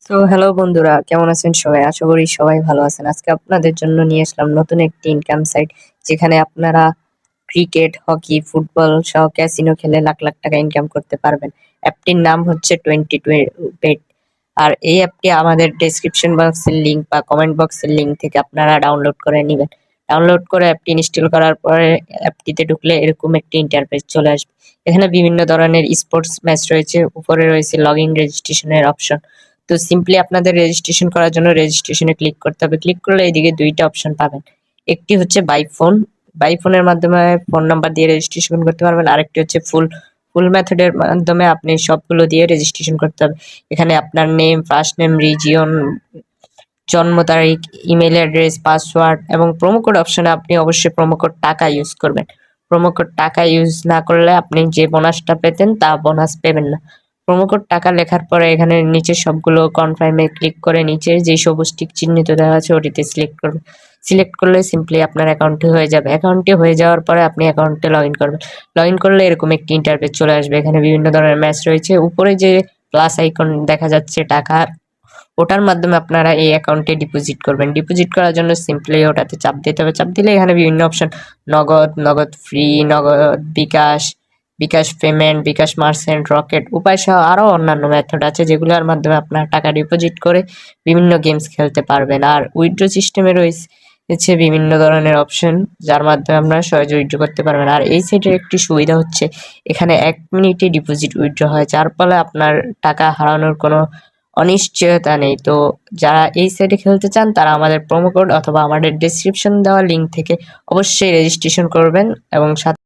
তো হ্যালো বন্ধুরা, কেমন আছেন সবাই? আশা করি সবাই ভালো আছেন। আজকে আপনাদের জন্য নিয়ে আসলাম নতুন একটি ইনকাম সাইট, যেখানে আপনারা ক্রিকেট, হকি, ফুটবল সহ ক্যাসিনো খেলে লাখ লাখ টাকা ইনকাম করতে পারবেন। অ্যাপটির নাম হচ্ছে 22bet। আর এই অ্যাপটি আমাদের ডেসক্রিপশন বক্সের লিঙ্ক বা কমেন্ট বক্সের লিঙ্ক থেকে আপনারা ডাউনলোড করে নেবেন। ডাউনলোড করে অ্যাপটি ইনস্টল করার পরে অ্যাপটিতে ঢুকলে এরকম একটি ইন্টারফেস চলে আসবে। এখানে বিভিন্ন ধরনের স্পোর্টস ম্যাচ রয়েছে, উপরে রয়েছে লগ ইন রেজিস্ট্রেশনের অপশন। তো সিম্পলি আপনাদের রেজিস্ট্রেশন করার জন্য রেজিস্ট্রেশনে ক্লিক করতে হবে। ক্লিক করলে এইদিকে দুইটা অপশন পাবেন। একটি হচ্ছে বাই ফোন, বাই ফোনের মাধ্যমে ফোন নাম্বার দিয়ে রেজিস্ট্রেশন করতে পারবেন। আরেকটি হচ্ছে ফুল ফুল মেথডের মাধ্যমে আপনি সবগুলো দিয়ে রেজিস্ট্রেশন করতে হবে। এখানে আপনার নেম, ফার্স্ট নেম, রিজিয়ন, জন্ম তারিখ, ইমেল অ্যাড্রেস, পাসওয়ার্ড এবং প্রোমো কোড অপশনে আপনি অবশ্যই প্রোমো কোড টাকা ইউজ করবেন। প্রোমো কোড টাকা ইউজ না করলে আপনি যে বোনাসটা পেতেন তা বোনাস পেবেন না। প্রোমো কোড টাকা লেখার পরে এখানে নিচে সবগুলো কনফার্মে ক্লিক করে নিচে যে সবুজ টিক চিহ্নিত দেওয়া আছে ওটিতে সিলেক্ট করবেন। সিলেক্ট করলে সিম্পলি আপনার অ্যাকাউন্টটি হয়ে যাবে। অ্যাকাউন্টটি হয়ে যাওয়ার পরে আপনি অ্যাকাউন্টে লগ ইন করবেন। লগ ইন করলে এরকম একটি ইন্টারফেস চলে আসবে। এখানে বিভিন্ন ধরনের ম্যাচ রয়েছে। উপরে যে প্লাস আইকন দেখা যাচ্ছে টাকা, ওটার মাধ্যমে আপনারা এই অ্যাকাউন্টে ডিপোজিট করবেন। ডিপোজিট করার জন্য সিম্পলি ওটাতে চাপ দিতে হবে। চাপ দিলে এখানে বিভিন্ন অপশন, নগদ, নগদ ফ্রি, নগদ, বিকাশ, বিকাশ পেমেন্ট, বিকাশ মার্চেন্ট, রকেট, উপায় সহ আরও অন্যান্য মেথড আছে, যেগুলোর মাধ্যমে আপনারা টাকা ডিপোজিট করে বিভিন্ন গেমস খেলতে পারবেন। আর উইথড্র সিস্টেমে রয়েছে বিভিন্ন ধরনের অপশন, যার মাধ্যমে আপনারা সহজে উইথড্র করতে পারবেন। আর এই সাইটের একটি সুবিধা হচ্ছে এখানে 1 মিনিটে ডিপোজিট উইথড্র হয়, যার ফলে আপনার টাকা হারানোর কোনো অনিশ্চয়তা নেই। তো যারা এই সাইটে খেলতে চান তারা আমাদের প্রোমো কোড অথবা আমাদের ডেসক্রিপশন দেওয়া লিঙ্ক থেকে অবশ্যই রেজিস্ট্রেশন করবেন এবং সাথে